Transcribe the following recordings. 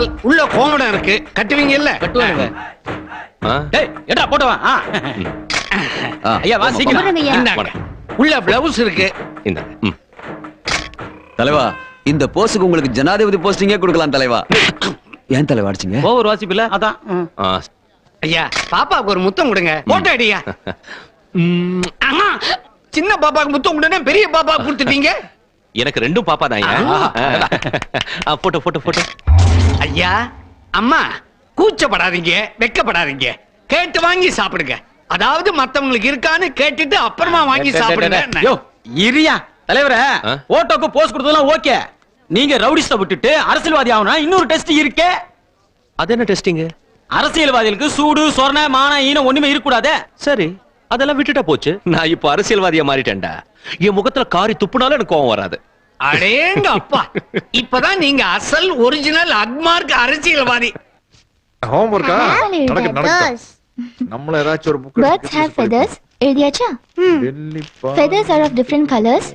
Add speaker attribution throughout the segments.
Speaker 1: Hall உள்ள கோமடம் இருக்கு. கட்டுவீங்க இல்ல?
Speaker 2: கட்டுவாங்க.
Speaker 3: டேய் எடா போட்டு வா. ஐயா வா சீக்கிரம்.
Speaker 1: இந்தாங்க. உள்ள பிளவுஸ் இருக்கு.
Speaker 2: இந்தாங்க.
Speaker 4: தலைவா, இந்த போஸ்டுக்கு உங்களுக்கு ஜனாதிபதி போஸ்டிங்கே கொடுக்கலாம் தலைவா. ஏன் தலைவா அடிச்சீங்க?
Speaker 3: ஓவர் வாசிப்பில்ல அதான்.
Speaker 1: ஐயா பாப்பாவுக்கு ஒரு முத்தம் கொடுங்க. போட்டோ அடியா. ஆமா, சின்ன பாப்பாக்கு முத்தம் கொடுங்க, பெரிய பாப்பாக்கு கொடுத்துட்டீங்க.
Speaker 2: எனக்கு ரெண்டும் பாப்பா தான். Photo photo photo.
Speaker 1: ஐயா அம்மா கூச்சப்படாதீங்க, வெக்கப்படாதீங்க. கேட்டு வாங்கி சாப்பிடுங்க. அதாவது மத்தவங்களுக்கு இருக்கான்னு கேட்டுட்டு அப்புறமா வாங்கி சாப்பிடுங்க.
Speaker 3: யோ இரியா தலைவரே, போட்டோக்கு போஸ் கொடுத்ததெல்லாம் ஓகே. நீங்க ரவுடிஸ்ட விட்டுட்டு அரசியல்வாதி ஆகணும். இன்னொரு டெஸ்ட் இருக்கே.
Speaker 2: அது என்ன டெஸ்டிங்?
Speaker 3: அரசியல்வாதிகளுக்கு சூடு சொரண மான ஈனம் ஒண்ணுமே இருக்கக்கூடாதே.
Speaker 2: சரி, அதெல்லாம் விட்டுட்டா போச்சு. நான் இப்ப அரசியல்வாதியா மாறிட்டேன்டா. என் முகத்துல காரி துப்புனாலும் எனக்கு கோவம் வராது.
Speaker 1: அடேங்க அப்பா, இப்பதான் நீங்க அசல் ஒரிஜினல் அக்மார்க் அரசியல்வாதி.
Speaker 5: ஹோம்வொர்க்கா? நடக்கு நடக்கு. நம்மள ஏதாச்சும் ஒரு book.
Speaker 6: Birds have feathers. எழுதியாச்சா? Feathers are of different colors.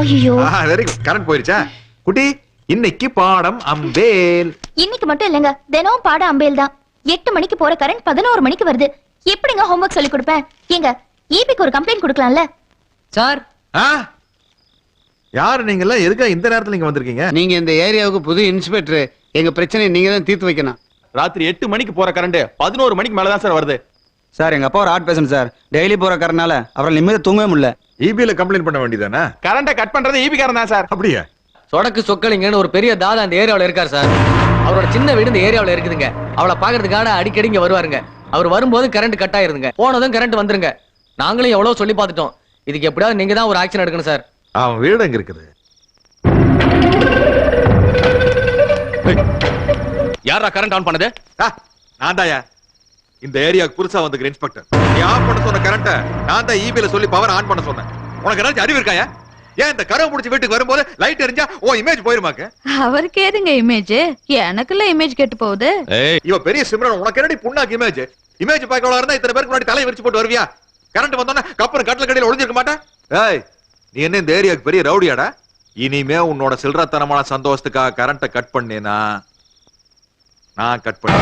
Speaker 6: ஐயோ.
Speaker 5: Very good. கரண்ட் போயிருச்சா? குட்டி, இன்னைக்கு பாடம் அம்பேல்.
Speaker 6: இன்னைக்கு மட்டும் இல்லங்க, தினமும் பாடம் அம்பேல் தான். 8 மணிக்கு போற கரண்ட் 11 மணிக்கு வருது. எப்படிங்க ஹோம்வொர்க் சொல்லி கொடுப்பேன்? ஏங்க ஈபிக்கு ஒரு கம்ப்ளைண்ட் கொடுக்கலாம்ல?
Speaker 3: சார்
Speaker 5: யாரு நீங்க எல்லாம்? எதுக்கா இந்த நேரத்துல நீங்க வந்திருக்கீங்க?
Speaker 1: நீங்க இந்த ஏரியாவுக்கு புது இன்ஸ்பெக்டர். எங்க பிரச்சனையை நீங்க தான் தீர்த்து வைக்கணும்.
Speaker 7: ராத்திரி 8 மணிக்கு போற கரண்ட் 11 மணிக்கு மேலதான் சார் வருது.
Speaker 8: சார் எங்க அப்பா ஒரு ஹார்ட் பேஷண்ட் சார். டெய்லி போற கரனால அவரால் நிம்மதியா தூங்கவே முடியல.
Speaker 5: ஈபில கம்ப்ளைண்ட் பண்ண வேண்டியதானே?
Speaker 7: கரண்ட கட் பண்றது ஈபி காரன் தான் சார்.
Speaker 5: அப்படியே?
Speaker 2: சொடக்கு சொக்கலிங்கன்னு ஒரு பெரிய தாதா அந்த ஏரியாவுல இருக்காரு சார். அவரோட சின்ன வீடு இந்த ஏரியாவுல இருக்குதுங்க. அவளை பாக்குறதுக்காக அடிக்கடி இங்க வருவாருங்க. அவர் வரும்போது கரண்ட் கட் ஆயிருதுங்க, போனதும் கரண்ட் வந்துருங்க. நாங்களும் எவ்வளவு சொல்லி பார்த்துட்டோம். இதுக்கு எப்படியாவது நீங்க தான் ஒரு ஆக்ஷன் எடுக்கணும் சார்.
Speaker 5: அவன் வீடு எங்க இருக்குது?
Speaker 2: யாரா கரண்ட் ஆன் பண்ணது?
Speaker 5: நான் தாயா. இந்த ஏரியாவுக்கு புதுசா வந்திருக்கிற இன்ஸ்பெக்டர். நீ ஆன் பண்ண சொன்ன கரண்ட நான் தான் ஈபில சொல்லி பவர் ஆன் பண்ண சொன்னேன். உனக்கு ஏதாச்சும் அறிவு இருக்காயா? ஏன் இந்த கரவை முடிச்சு வீட்டுக்கு வரும்போது லைட் எரிஞ்சா ஓ இமேஜ் போயிருமாக்க?
Speaker 9: அவருக்கு ஏதுங்க இமேஜ்? எனக்குள்ள இமேஜ் கெட்டு போகுது.
Speaker 5: இவ பெரிய சிம்ரன், உனக்கு என்னடி புண்ணாக்கு இமேஜ்? இமேஜ் பார்க்கவளா இருந்தா இத்தனை பேருக்கு முன்னாடி தலையை விரிச்சு போட்டு வருவியா? கரண்ட் வந்தோன்னா கப்பர் கட்டல கடையில் ஒளிஞ்சிருக்க மாட்டேன். ஏய், நீ என்ன இந்த ஏரியாவுக்கு பெரிய ரவுடியாடா? இனிமே உன்னோட சில்லறத்தனமான சந்தோஷத்துக்காக கரண்ட கட் பண்ணேனா நான் கட் பண்ண.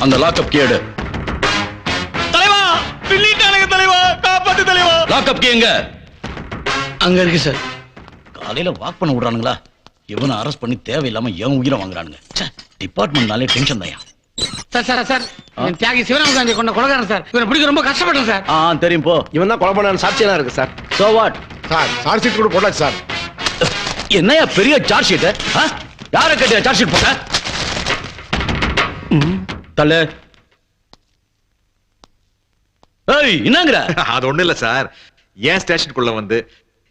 Speaker 4: அந்த லாக்அப் கீ எடு.
Speaker 3: தலைவா பின்னிட்டானுங்க தலைவா, காப்பாத்து தலைவா.
Speaker 4: லாக்அப் கீ எங்க?
Speaker 1: அங்க இருக்கு சார்.
Speaker 4: காலையில வாக் பண்ண விடுறானுங்களா? இவனை அரெஸ்ட் பண்ணி தேவையில்லாம ஏன் உயிரை வாங்குறானுங்க. டிபார்ட்மெண்ட்னாலே டென்ஷன் தான்.
Speaker 1: சார் சார் சார், தியாகி சிவராமகாந்தி கொண்ட கொலைகாரன் சார். இவனை பிடிக்க ரொம்ப கஷ்டப்பட்டேன் சார்.
Speaker 4: தெரியும் போ.
Speaker 7: இவன் தான் கொலை பண்ண சாட்சியெல்லாம் இருக்கு sir.
Speaker 4: So what?
Speaker 5: Sir charge sheet கூட போடாச்சு சார்.
Speaker 4: என்னையா பெரிய சார்ஜ் ஷீட்? யார கேட்டியா சார்ஜ் ஷீட் போட்ட? தல ஏய் என்னங்கற?
Speaker 5: அது ஒண்ணு இல்ல சார். ஏன் ஸ்டேஷனுக்குள்ள வந்து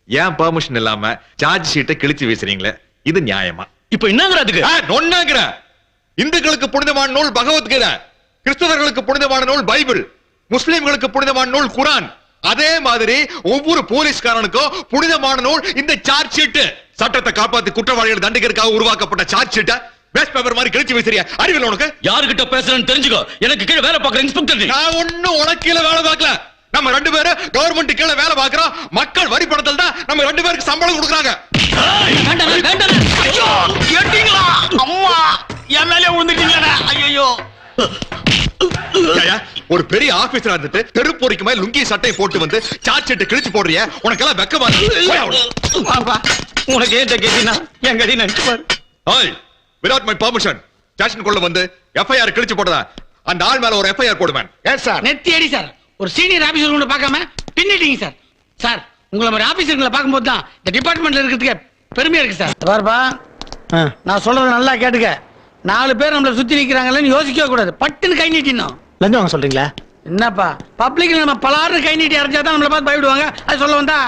Speaker 5: ஏன் பெர்மிஷன் இல்லாம சார்ஜ் ஷீட்டை கிழிச்சு வீசுறீங்களே, இது நியாயமா?
Speaker 4: இப்போ என்னங்கற? அதுக்கு
Speaker 5: நொன்னாங்கற. இந்துக்களுக்கு புனிதமான நூல் பகவத்கீதை, கிறிஸ்தவர்களுக்கு புனிதமான நூல் பைபிள், முஸ்லிம்களுக்கு புனிதமான நூல் குர்ஆன். அதே மாதிரி ஒவ்வொரு போலீஸ்காரனுக்கும் புனிதமான நூல் இந்த சார்ஜ் ஷீட். சட்டத்தை காப்பாத்தி குற்றவாளிகளை தண்டிக்கிறதுக்காக உருவாக்கப்பட்ட சார்ஜ் ஷீட்டை பேஸ்ட் பேப்பர் மாதிரி கிழிச்சு வீசுறியா? அறிவியல் உனக்கு?
Speaker 4: யார்கிட்ட பேசுறேன்னு தெரிஞ்சுக்கோ. எனக்கு கீழ வேலை பார்க்கற இன்ஸ்பெக்டர் நீ.
Speaker 5: நான் ஒண்ணும் உனக்கு கீழ வேலை பார்க்கல. நம்ம ரெண்டு பேரும் கவர்மெண்ட் கீழ வேலை பார்க்கறோம். மக்கள் வரி பணத்துல தான் நம்ம ரெண்டு பேருக்கு சம்பளம் கொடுக்கறாங்க.
Speaker 3: ஐயோ கேட்டீங்களா? அம்மா என் மேலே விழுந்துட்டீங்கடா. ஐயோ
Speaker 5: ஒரு பெரிய ஆபீசரா இருந்துட்டு தெருப்போரிக்கு மேல லுங்கி சட்டை போட்டு வந்து சார்ஜ் ஷீட் கிழிச்சு போடுறிய? உனக்கெல்லாம் வெக்கமா
Speaker 3: பாப்பா, உனக்கு ஏன் கேட்டீனா என் கடி நினைச்சு பாரு.
Speaker 5: ஓய், without my permission ஸ்டேஷனுக்குள்ள வந்து எஃப்ஐஆர் கிழிச்சு போடுதா? அந்த ஆள் மேல ஒரு எஃப்ஐஆர் போடுவேன். Yes sir.
Speaker 1: நெத்தி அடி சார். ஒரு சீனியர் ஆபீசர் கூட பார்க்காம பின்னிட்டீங்க சார். சார், உங்களை மாதிரி ஆபீசர்களை பார்க்கும்போது தான் இந்த டிபார்ட்மெண்ட்ல இருக்கிறதுக்கு பெருமையா இருக்கு சார். பாருப்பா, நான் சொல்றத நல்லா கேட்டுக்க. 4 பேர் நம்மள சுத்தி நிக்கிறாங்கன்னு யோசிக்கவே கூடாது. பட்டுன்னு கை நீட்டினோம்.
Speaker 3: லஞ்சம் வாங்க சொல்றீங்களா?
Speaker 1: என்னப்பா, பப்ளிக்ல நம்ம பலாறு கை நீட்டி அரைச்சாதான் நம்மள பார்த்து பயப்படுவாங்க. அது சொல்ல வந்தா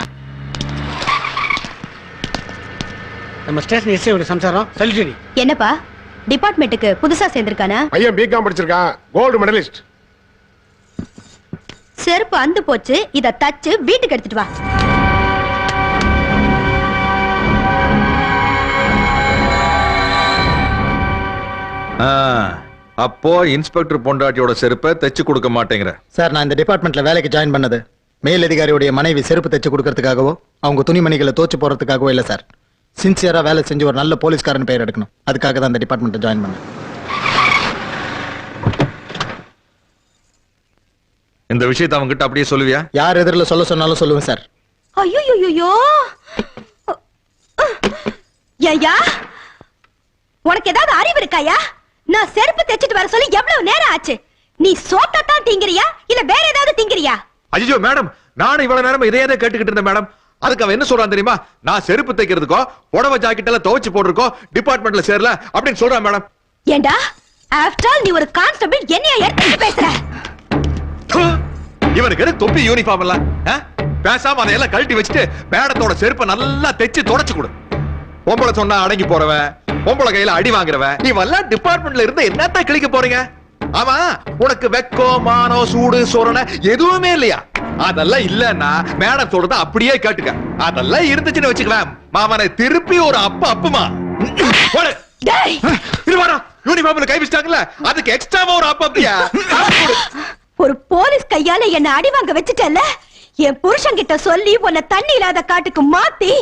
Speaker 1: நம்ம ஸ்டேஷன் எஸ்ஐயோட சம்சாரம் சல்யூட்டரி.
Speaker 9: என்னப்பா டிபார்ட்மெண்ட்டுக்கு புதுசா சேர்ந்திருக்கானா?
Speaker 5: பையன் பிகாம் படிச்சிருக்கான், கோல்டு மெடலிஸ்ட்.
Speaker 9: செருப்பு அந்து போச்சு, இத தச்சு வீட்டுக்கு எடுத்துட்டு வா.
Speaker 5: அப்போ இன்ஸ்பெக்டர் பொண்டாட்டியோட செருப்பை தைச்சு கொடுக்க மாட்டேங்கிற.
Speaker 1: சார், நான் இந்த டிபார்ட்மெண்ட்ல வேலைக்கு ஜாயின் பண்ணது மேலதிகாரியுடைய மனைவி செருப்பு தைச்சு கொடுக்கறதுக்காகவோ அவங்க துணிமணிகளை தோச்சு போறதுக்காகவோ இல்ல சார். சின்சியரா வேலை செஞ்சு ஒரு நல்ல போலீஸ்காரன் பெயர் எடுக்கணும். அதுக்காக தான் இந்த டிபார்ட்மெண்ட்டை ஜாயின் பண்ணேன்.
Speaker 5: இந்த விஷயத்தை அவங்க கிட்ட அப்படியே சொல்லுவியா?
Speaker 1: யார் எதிரில் சொல்ல சொன்னாலும் சொல்லுவேன் சார்.
Speaker 6: ஐயோ ஐயா, உனக்கு ஏதாவது அறிவு இருக்காயா? நான் செருப்பு தைச்சிட்டு வர சொல்லி எவ்வளவு நேரம் ஆச்சு? நீ சோத்தா தான் திங்கிறியா இல்ல வேற ஏதாவது திங்கிறியா?
Speaker 5: ஐயோ மேடம், நானும் இவ்வளவு நேரம் இதே தான் கேட்டுக்கிட்டு இருந்தேன் மேடம். அதுக்கு அவன் என்ன சொல்றான் தெரியுமா? நான் செருப்பு தைக்கிறதுக்கோ புடவை ஜாக்கெட் எல்லாம் துவைச்சு போட்டிருக்கோ டிபார்ட்மெண்ட்ல சேரல அப்படின்னு சொல்றான் மேடம்.
Speaker 6: ஏண்டா, ஆஃப்டர் ஆல் நீ ஒரு கான்ஸ்டபிள், என்னைய எடுத்து பேசுற?
Speaker 5: இவனுக்கு எது தொப்பி யூனிஃபார்ம் எல்லாம்? பேசாம அதையெல்லாம் கழட்டி வச்சுட்டு மேடத்தோட செருப்பை நல்லா தைச்சு தொடச்சு கொடு. பொம்பளை சொன்னா அடங்கி போறவன், பொம்பளை கையில அடி வாங்குறவன், நீ எல்லாம் டிபார்ட்மெண்ட்ல இருந்து என்னத்தான் கிழிக்க போறீங்க? ஆமா, உனக்கு வெக்கோ மானோ சூடு சொரண எதுவுமே இல்லையா? அதெல்லாம் இல்லன்னா மேடம் சொல்றத அப்படியே கேட்டுக்க. அதெல்லாம் இருந்துச்சுன்னு வச்சுக்குவேன் மாமனை திருப்பி ஒரு அப்புமா இது வர யூனிஃபார்ம்ல கை வச்சிட்டாங்கல்ல, அதுக்கு எக்ஸ்ட்ராவா ஒரு அப்படியா?
Speaker 6: ஒரு போலீஸ் கையால என்ன அடி வாங்க வச்சுட்டல்ல, என் புருஷன் கிட்ட சொல்லி உன்னை தண்ணி இல்லாத காட்டுக்கு மாத்தி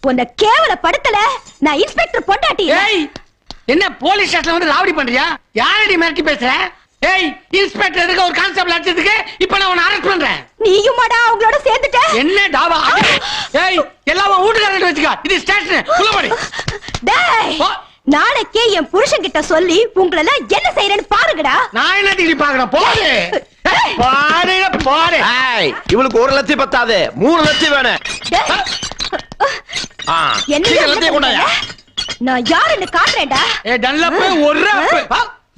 Speaker 6: உன்னை கேவலப்படுத்தல. நான் இன்ஸ்பெக்டர் பொண்டாட்டி.
Speaker 1: என்ன போலீஸ் ஸ்டேஷன்ல வந்து ராவடி பண்றியா? யாரடி மிரட்டி பேசுற? ஏய், இன்ஸ்பெக்டர் எதுக்கு ஒரு கான்ஸ்டபிள் அடிச்சதுக்கு இப்ப நான் உன்னை அரெஸ்ட் பண்றேன்.
Speaker 6: நீயுமாடா அவங்களோட சேர்ந்துட்ட?
Speaker 1: என்ன டாவா? ஏய், எல்லாம் உன் வீட்டுக்காரங்க வச்சுக்க. இது ஸ்டேஷன் உள்ள போடி.
Speaker 6: டேய், நாளைக்கே என் புருஷன் கிட்ட சொல்லி உங்களை எல்லாம் என்ன செய்யறேன்னு பாருங்கடா.
Speaker 1: நான் என்ன டிகிரி பாக்குறேன்? போடு போடு.
Speaker 3: இவளுக்கு 1 லட்சம் பத்தாது, 3 லட்சம் வேணும்.
Speaker 6: என்ன நான் யாருன்னு காட்டுறேன்டா.
Speaker 1: ஏ டல்லப்பு ஒரு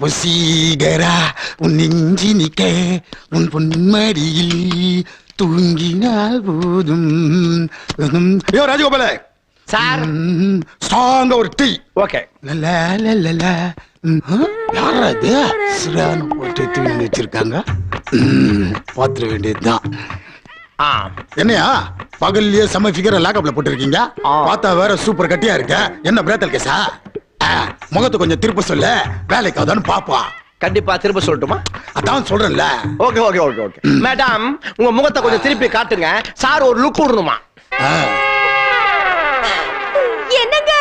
Speaker 10: வசீகரா உன் நெஞ்சி நிக்க உன் பொன்மடியில் தூங்கினால் போதும். ஐயோ ராஜகோபால
Speaker 3: சார்,
Speaker 10: ஸ்ட்ராங்கா ஒரு டீ.
Speaker 3: ஓகே.
Speaker 10: யாரா இது? சிறான போட்டு தூங்கி வச்சிருக்காங்க. பாத்திர வேண்டியதுதான். என்னையா பகல்லையே செம்ம ஃபிகரை லாக்கப்ல போட்டு இருக்கீங்க? பார்த்தா வேற சூப்பர் கட்டியா இருக்க. என்ன பிரேத்தல் கேசா? முகத்தை கொஞ்சம் திருப்ப சொல்ல, வேலைக்கு அதான்னு பாப்பா.
Speaker 3: கண்டிப்பா திரும்ப சொல்லட்டுமா?
Speaker 10: அதான் சொல்றேன்ல.
Speaker 3: Okay okay okay okay. Madam, உங்க முகத்தை கொஞ்சம் திருப்பி காட்டுங்க. சார் ஒரு லுக் விடணுமா?
Speaker 6: என்னங்க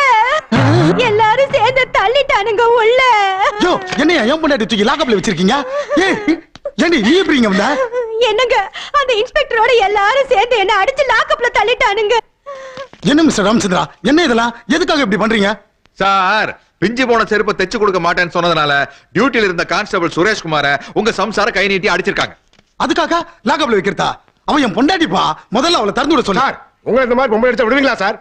Speaker 6: எல்லாரும் சேர்ந்து தள்ளிட்டானுங்க உள்ள.
Speaker 10: யோ, என்னையா ஏன் பொண்டாட்டி தூக்கி லாக்கப்ல வச்சிருக்கீங்க? ஏண்டி நீ எப்படிங்க வந்த?
Speaker 6: என்னங்க, அந்த இன்ஸ்பெக்டரோட எல்லாரும் சேர்ந்து என்ன அடிச்சு லாக்கப்ல தள்ளிட்டானுங்க.
Speaker 10: என்ன மிஸ்டர் ராமச்சந்திரா, என்ன இதெல்லாம்? எதுக்காக இப்படி பண்றீங்க?
Speaker 5: சார், பிஞ்சு போன செருப்பை தைச்சு கொடுக்க மாட்டேன்னு சொன்னதுனால டியூட்டில இருந்த கான்ஸ்டபிள் சுரேஷ்குமார உங்க சம்சார கை நீட்டி அடிச்சிருக்காங்க.
Speaker 10: அதுக்காக லாக்கப்ல வைக்கிறதா? அவன் என் பொண்டாட்டிப்பா. முதல்ல அவளை திறந்து விட சொல்லு.
Speaker 7: உங்களை இந்த மாதிரி பொம்பளை அடிச்சா விடுவீங்களா சார்?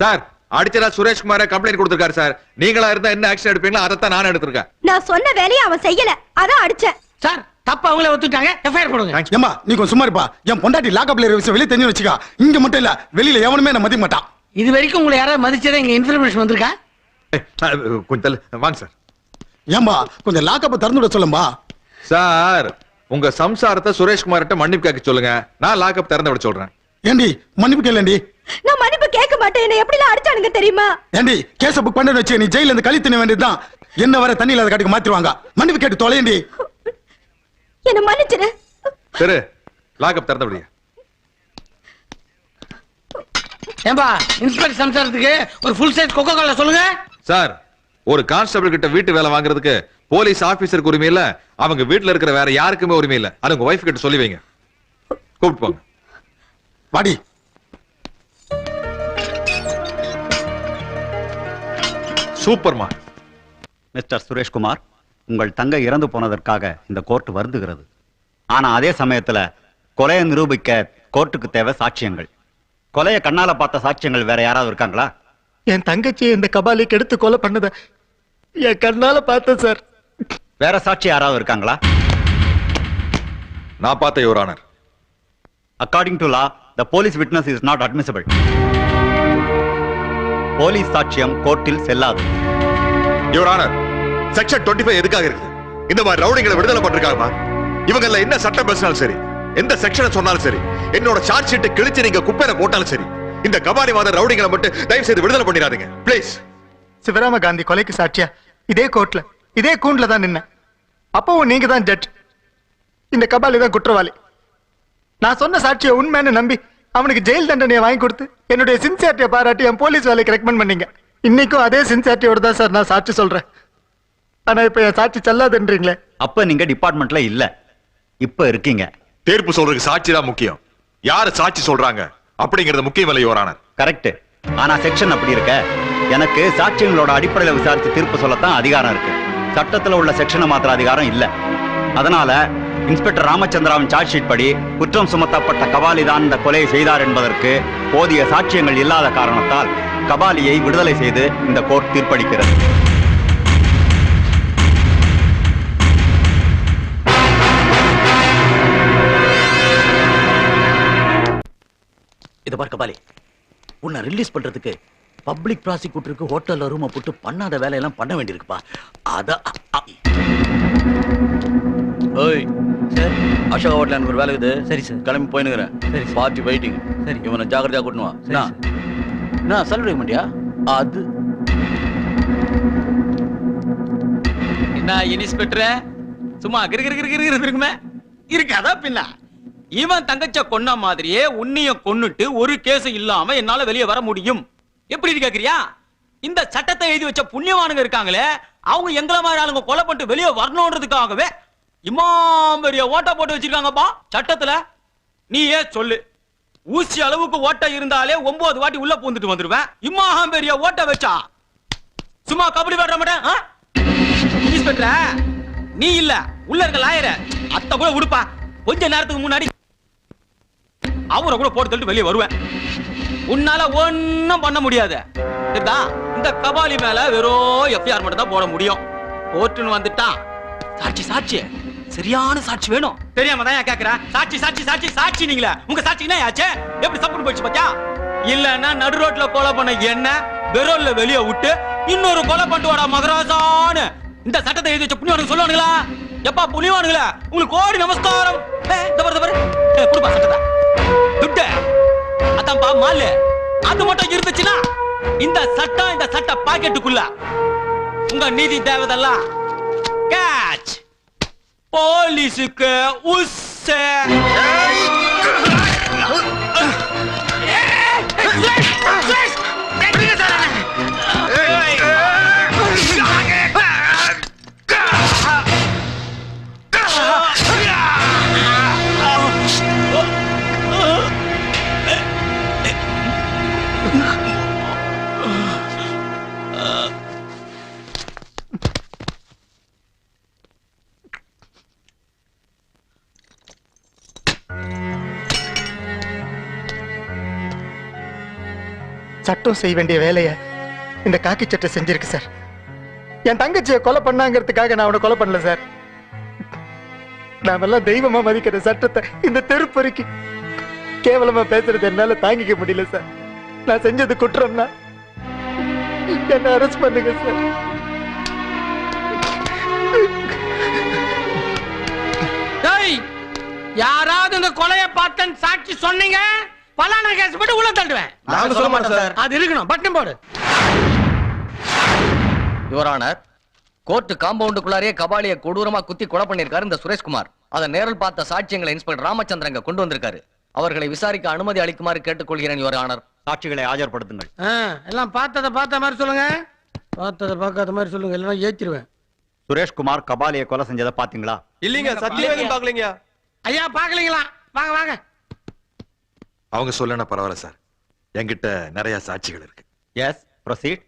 Speaker 5: சார், அடிச்சதா சுரேஷ்குமார கம்ப்ளைண்ட் கொடுத்திருக்காரு சார். நீங்களா இருந்தா என்ன ஆக்ஷன் எடுப்பீங்களோ அதைத்தான் நான் எடுத்திருக்கேன்.
Speaker 6: நான் சொன்ன வேலையை அவன் செய்யல, அதான் அடிச்சேன்.
Speaker 1: சார், தப்பா அவங்களே ஒத்துட்டாங்க. எஃப்ஐஆர் போடுங்க.
Speaker 10: ஏம்மா நீ கொஞ்சம் சும்மா இருப்பா. என் பொண்டாட்டி லாக்கப்ல இருக்க வெளியே தெரிஞ்சு வச்சுக்கா. இங்க மட்டும் இல்ல, வெளியில எவனுமே என்ன மதிக்க மாட்டான்.
Speaker 1: இது வரைக்கும் உங்களை யாராவது மதிச்சதா இங்க இன்ஃபர்மேஷன் வந்திருக்கா?
Speaker 5: கொஞ்சம் வாங்க சார்.
Speaker 10: ஏம்பா கொஞ்சம் லாக்கப்பை திறந்து விட சொல்லும்பா.
Speaker 5: சார், உங்க சம்சாரத்தை சுரேஷ்குமார்ட்ட மன்னிப்பு கேட்க சொல்லுங்க. நான் லாக்கப் திறந்து விட சொல்றேன்.
Speaker 10: ஏண்டி மன்னிப்பு கேளண்டி?
Speaker 6: நான் மன்னிப்பு கேட்க மாட்டேன். என்ன எப்படி எல்லாம் அடிச்சானுங்க தெரியுமா?
Speaker 10: ஏண்டி கேஸ புக் பண்ண வச்சு நீ ஜெயில இருந்து கழி தின்ன வேண்டியதுதான். என்ன வர தண்ணி இல்லாத காட்டுக்கு மாத்திருவாங்க. மன்னிப்பு கேட்டு தொலையண்டி.
Speaker 6: என்ன மன்னிச்சிரு.
Speaker 5: சரி, லாக்கப் திறந்து விடுங்க.
Speaker 1: ஏம்பா, இன்ஸ்பெக்டர் சம்சாரத்துக்கு ஒரு ஃபுல் சைஸ் கொக்கோ கோலா சொல்லுங்க.
Speaker 5: சார், ஒரு கான்ஸ்டபிள் கிட்ட வீட்டு வேலை வாங்குறதுக்கு போலீஸ் ஆபீசருக்கு உரிமை இல்ல, அவங்க வீட்டுல இருக்கிற வேற யாருக்குமே உரிமை இல்ல. அது உங்க வைஃப் கிட்ட சொல்லி வைங்க. கூப்பிட்டு போங்க.
Speaker 10: வாடி.
Speaker 5: சூப்பர்மா.
Speaker 8: மிஸ்டர் சுரேஷ்குமார், உங்கள் தங்கை இறந்து போனதற்காக இந்த கோர்ட் வருந்துகிறது. ஆனா அதே சமயத்துல கொலையை நிரூபிக்க கோர்ட்டுக்கு தேவை சாட்சியங்கள். கொலையை கண்ணால பார்த்த சாட்சியங்கள் வேற யாராவது இருக்காங்களா?
Speaker 10: என் தங்கச்சி இந்த கபாலிக்கு எடுத்து கொலை பண்ணத என் கண்ணால பார்த்தேன் சார்.
Speaker 8: வேற சாட்சி யாராவது இருக்காங்களா?
Speaker 5: நான் பார்த்த your honour.
Speaker 8: According to law, the police witness is not admissible. Police சாட்சியம் கோர்ட்டில் செல்லாது.
Speaker 5: யுவர் ஆனர், செக்ஷன் 25 எதுக்காக இருக்கு? இந்த மாதிரி ரவுடிங்களை விடுதலை பண்றாங்கப்பா. இவங்க என்ன சட்டம் பேசினாலும் சரி, எந்த செக்ஷனை சொன்னாலும் சரி, என்னோட சார்ஜ் ஷீட்டை கிழிச்சு நீங்க குப்பையில போட்டாலும் சரி, இந்த கபாலிவாத ரவுடிங்களை மட்டும் தயவு செய்து விடுதலை பண்ணிடாதீங்க ப்ளீஸ்.
Speaker 10: சிவராம காந்தி கொலைக்கு சாட்சியா இதே கோர்ட்ல இதே கூண்டுல தான் நின்ன.
Speaker 11: அப்பவும் நீங்க தான் ஜட்ஜ். இந்த கபாலி தான் குற்றவாளி. நான் சொன்ன சாட்சியை உண்மைன்னு நம்பி அவனுக்கு ஜெயில் தண்டனையை வாங்கி கொடுத்து என்னுடைய சின்சியாரிட்டியை பாராட்டி என் போலீஸ் வேலைக்கு ரெக்கமெண்ட் பண்ணீங்க. இன்னைக்கும் அதே சின்சியாரிட்டியோட தான் சார் நான் சாட்சி சொல்றேன். ஆனா இப்ப என் சாட்சி செல்லாதுன்றீங்களே.
Speaker 8: அப்ப நீங்க டிபார்ட்மெண்ட்ல இல்ல, இப்ப இருக்கீங்க.
Speaker 5: தீர்ப்பு சொல்றதுக்கு சாட்சி தான் முக்கியம். யாரு சாட்சி சொல்றாங்க அப்படிங்கறது முக்கியம் இல்லை யுவர் ஆனர்.
Speaker 8: கரெக்ட். ஆனா செக்ஷன் அப்படி இருக்க, எனக்கு சாட்சியங்களோட அடிப்படையில விசாரிச்சு தீர்ப்பு சொல்லத்தான் அதிகாரம் இருக்கு. சட்டத்துல உள்ள செக்ஷனை மாத்திர அதிகாரம் இல்ல. அதனால இன்ஸ்பெக்டர் ராமச்சந்திராவின் சார்ஜ் ஷீட் படி குற்றம் சுமத்தப்பட்ட கபாலி தான் இந்த கொலையை செய்தார் என்பதற்கு போதிய சாட்சியங்கள் இல்லாத காரணத்தால் கபாலியை விடுதலை செய்து இந்த கோர்ட் தீர்ப்பளிக்கிறது.
Speaker 4: இத பார் கபாலி, உன்னை ரிலீஸ் பண்றதுக்கு பப்ளிக் ப்ராசிக்யூட்டருக்கு ஹோட்டல்ல ரூமை போட்டு பண்ணாத வேலையெல்லாம் பண்ண வேண்டியிருக்குப்பா. ஓய் சார், அசோகா ஹோட்டல் எனக்கு ஒரு வேலை இருக்குது. சரி சார், கிளம்பி போயினுக்கிறேன். சரி, பார்ட்டி வெயிட்டிங். சரி, இவனை ஜாக்கிரதையா கூட்டணும் வா. நான் சல்யூட் மாட்டியா? அது
Speaker 3: என்ன இன்ஸ்பெக்டர் சும்மா இருக்குமே இருக்காதா பின்ன? இவன் தங்கச்ச கொன்ன மாதிரியே உன்னையும் கொன்னுட்டு ஒரு கேஸ் இல்லாம என்னால வெளியே வர முடியும். எப்படி கேக்குறியா? இந்த சட்டத்தை எழுதி வச்ச புண்ணியவானுங்க இருக்காங்களே, அவங்க எங்கள மாதிரி ஆளுங்க கொலை பண்ணிட்டு வெளியே வரணும்ன்றதுக்காகவே இமாம் பெரிய ஓட்ட போட்டு வச்சிருக்காங்கப்பா சட்டத்துல. நீ ஏன் சொல்லு, ஊசி அளவுக்கு ஓட்ட இருந்தாலே 9 வாட்டி உள்ள பூந்துட்டு வந்துருவேன். இமாம் பெரிய ஓட்ட வச்சா சும்மா கபடி விளையாட மாட்டேன். இன்ஸ்பெக்டர் நீ இல்ல, உள்ள இருக்க லாயர் அத்த கூட உடுப்பா. கொஞ்ச நேரத்துக்கு முன்னாடி அவரை கூட போட்டு தள்ளிட்டு வெளியே வருவேன். உன்னால ஒன்னும் பண்ண முடியாது. இந்த கபாலி மேல வெறும் எஃப்ஐஆர் மட்டும் தான் போட முடியும். கோர்ட்டுன்னு வந்துட்டா சாட்சி சாட்சி சரியான சாட்சி வேணும். தெரியாம தான் கேக்குற. சாட்சி சாட்சி சாட்சி சாட்சி நீங்களே, உங்க சாட்சி என்ன ஆச்சு? எப்படி சப்புன்னு போயிடுச்சு பாத்தியா? இல்லன்னா நடு ரோட்ல கொலை பண்ண என்ன வெரோல்ல வெளியே விட்டு இன்னொரு கொலை பண்ணிட்டு வாடா மகராஜான்னு இந்த சட்டத்தை எழுதி வச்ச புண்ணியவானுங்க சொல்லுவானுங்களா? எப்பா புண்ணியவானுங்களா, உங்களுக்கு கோடி நமஸ்காரம். கொடுப்பா சட்டத்தை துட்டு அதான் பா மாலு. அது மட்டும் இருந்துச்சுன்னா இந்த சட்ட பாக்கெட்டுக்குள்ள உங்க நீதி தேவதெல்லாம் கேட்ச். போலீஸுக்கு உஸ்ஸே
Speaker 11: சட்டம் செய்ய வேண்டிய வேலையை இந்த காக்கி சட்டை செஞ்சிருக்கு சார். என் தங்கச்சியை கொலை பண்ணாங்கிறதுக்காக நான் அவனை கொலை பண்ணல சார். நாமெல்லாம் தெய்வமா மதிக்கிற சட்டத்தை இந்த தெருப்பொறுக்கி கேவலமா பேசுறது என்னால தாங்கிக்க முடியல சார். நான் செஞ்சது குற்றம்னா என்ன அரெஸ்ட் பண்ணுங்க சார்.
Speaker 1: யாராவது இந்த கொலையை பார்த்தேன்னு சாட்சி சொன்னீங்க, பலான கேஸ் போட்டு உள்ள தள்ளுவேன்.
Speaker 7: நாங்க சொல்ல மாட்டோம் சார்.
Speaker 1: அது இருக்கணும், பட்டன் போடு.
Speaker 2: யுவர் ஆனர், கோர்ட் காம்பவுண்டுக்குள்ளாரே கபாலியை கொடூரமா குத்தி கொலை பண்ணிருக்காரு இந்த சுரேஷ்குமார். அதை நேரில் பார்த்த சாட்சியங்களை இன்ஸ்பெக்டர் ராமச்சந்திரன் கொண்டு வந்திருக்காரு. அவர்களை விசாரிக்க அனுமதி அளிக்குமாறு கேட்டுக்கொள்கிறேன் யுவர் ஆனர்.
Speaker 8: சாட்சிகளை ஆஜர்படுத்துங்கள்.
Speaker 1: எல்லாம் பார்த்தத பார்த்த மாதிரி சொல்லுங்க, பார்த்தத பார்க்காத மாதிரி சொல்லுங்க, இல்லைன்னா ஏற்றிடுவேன்.
Speaker 8: சுரேஷ்குமார் கபாலியை கொலை செஞ்சதை பாத்தீங்களா?
Speaker 7: இல்லீங்க, சத்தியமே பாக்கலீங்க.
Speaker 1: ஐயா பாக்கலீங்களா? வாங்க வாங்க.
Speaker 5: அவங்க சொல்லனா பரவாயில்ல சார், என்கிட்ட நிறைய சாட்சிகள் இருக்கு.
Speaker 8: S, proceed.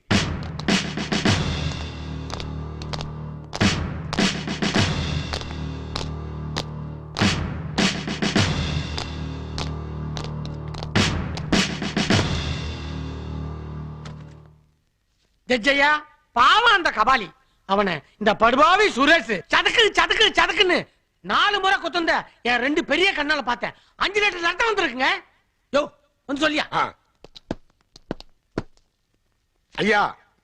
Speaker 1: ஜட்ஜையா, பாவம் அந்த கபாலி. அவனை இந்த படுபாவி சுரேஷ் சதக்கு சதக்கு சதக்குன்னு 4 முறை குத்துந்த என் 2 பெரிய கண்ணால பார்த்தேன். 5 லிட்டர் ரத்தம் வந்திருக்குங்க. யோ வந்து சொல்லியா?
Speaker 12: ஐயா,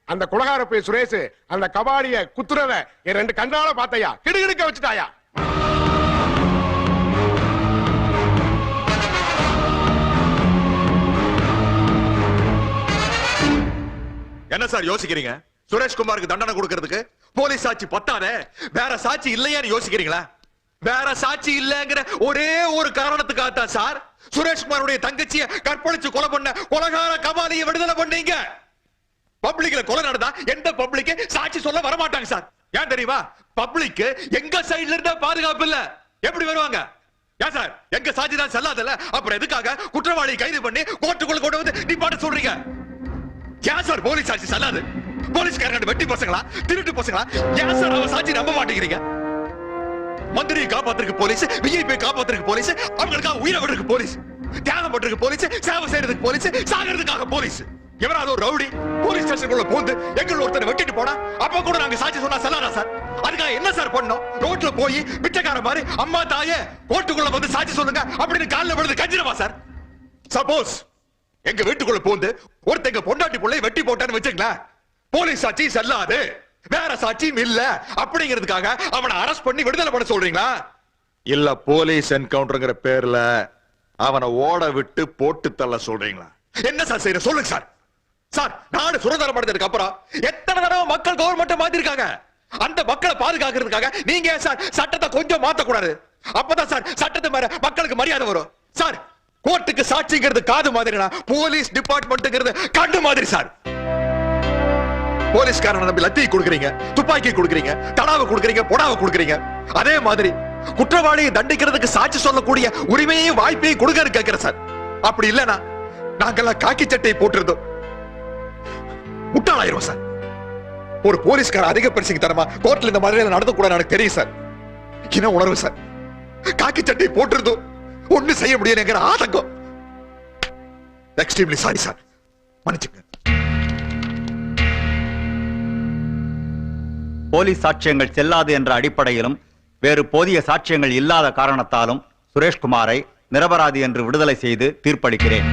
Speaker 12: அந்த குலகார போய் சுரேஷ் அந்த கபாலிய குத்துறத என் 2 கண்ணால பார்த்தையா, கிடுகிடுக்க வச்சுட்டாயா.
Speaker 5: என்ன சார் யோசிக்கிறீங்க? சுரேஷ்குமாருக்கு தண்டனை கொடுக்கிறதுக்கு போலீஸ் சாட்சி பத்தாதே, வேற சாட்சி இல்லையான்னு யோசிக்கிறீங்களா? வேற சாட்சி இல்லங்கிற ஒரே ஒரு காரணத்துக்காகத்தான் சார் சுரேஷ்குமாருடைய தங்கச்சியை கற்பழிச்சு கொலை பண்ண கொலைகார கபாலியை விடுதலை பண்ணீங்க. பப்ளிக்ல கொலை நடந்தா எந்த பப்ளிக் சாட்சி சொல்ல வரமாட்டாங்க சார். ஏன் தெரியுமா? பப்ளிக் எங்க சைடுல இருந்தா பாதுகாப்பு இல்ல, எப்படி வருவாங்க? ஏன் சார் எங்க சாட்சி தான் செல்லாதல்ல, அப்புறம் எதுக்காக குற்றவாளியை கைது பண்ணி கோர்ட்டுக்குள்ள கொண்டு வந்து நீ பாட்டு சொல்றீங்க? ஏன் சார் போலீஸ் சாட்சி செல்லாது? போலீஸ்காரங்க வெட்டி பசங்களா, திருட்டு பசங்களா? ஏன் சார் அவன் சாட்சி நம்ப மாட்டேங்கிறீங்க? மந்திரியை காப்பாத்துறதுக்கு போலீஸ், விஐபி காப்பாத்துறதுக்கு போலீஸ், அவங்களுக்காக உயிரை விடுறதுக்கு போலீஸ், தியாகம் பண்றதுக்கு போலீஸ், சேவை செய்யறதுக்கு போலீஸ், சாகிறதுக்காக போலீஸ். எவராவது ஒரு ரவுடி போலீஸ் ஸ்டேஷனுக்குள்ள போந்து எங்களை ஒருத்தரை வெட்டிட்டு போனா அப்ப கூட நாங்க சாட்சி சொன்னா செல்லாதா சார்? அதுக்காக என்ன சார் பண்ணோம்? ரோட்ல போய் பிச்சைக்கார மாதிரி அம்மா தாயே கோர்ட்டுக்குள்ள வந்து சாட்சி சொல்லுங்க அப்படின்னு காலில் விழுந்து கஞ்சிரவா சார்? சப்போஸ் எங்க வீட்டுக்குள்ள போந்து ஒருத்தங்க பொண்டாட்டி பிள்ளை வெட்டி போட்டான்னு வச்சுங்களேன், போலீஸ் சாட்சி செல்லாது, வேற சாட்சியும் இல்ல அப்படிங்கிறதுக்காக அவனை அரெஸ்ட் பண்ணி விடுதலை பண்ண சொல்றீங்களா? இல்ல போலீஸ் என்கவுண்டர்ங்கிற பேர்ல அவனை ஓட விட்டு போட்டு தள்ள சொல்றீங்களா? என்ன சார் செய்யற சொல்லுங்க சார். சார் நாடு சுதந்திரம் அடைஞ்சதுக்கு அப்புறம் எத்தனை தடவை மக்கள் கவர்மெண்ட் மாத்திருக்காங்க. அந்த மக்களை பாதுகாக்கிறதுக்காக நீங்க சார் சட்டத்தை கொஞ்சம் மாத்தக்கூடாது. அப்பதான் சார் சட்டத்து மேல மக்களுக்கு மரியாதை வரும். சார் கோர்ட்டுக்கு சாட்சிங்கிறது காது மாதிரினா போலீஸ் டிபார்ட்மெண்ட்ங்கிறது கண்ணு மாதிரி சார். போலீஸ்காரனை நம்பி லத்தி கொடுக்குறீங்க, துப்பாக்கி கொடுக்குறீங்க, தடாவை கொடுக்குறீங்க, பொடாவை கொடுக்குறீங்க. அதே மாதிரி குற்றவாளியை தண்டிக்கிறதுக்கு சாட்சி சொல்லக்கூடிய உரிமையையும் வாய்ப்பையும் கொடுக்க கேட்கிற சார். அப்படி இல்லனா நாங்கெல்லாம் காக்கி சட்டை போட்டிருந்தோம் முட்டாளாயிரும் சார். ஒரு போலீஸ்கார அதிக பரிசுக்கு தரமா கோர்ட்ல இந்த மாதிரி நடந்து கூட எனக்கு தெரியும் சார். என்ன உணர்வு சார்? காக்கி சட்டை போட்டிருந்தோம் ஒண்ணு செய்ய முடியலங்கிற ஆதங்கம். எக்ஸ்ட்ரீம்லி சாரி சார், மன்னிச்சுங்க.
Speaker 8: போலீஸ் சாட்சியங்கள் செல்லாது என்ற அடிப்படையிலும் வேறு போதிய சாட்சியங்கள் இல்லாத காரணத்தாலும் சுரேஷ்குமாரை நிரபராதி என்று விடுதலை செய்து தீர்ப்பளிக்கிறேன்.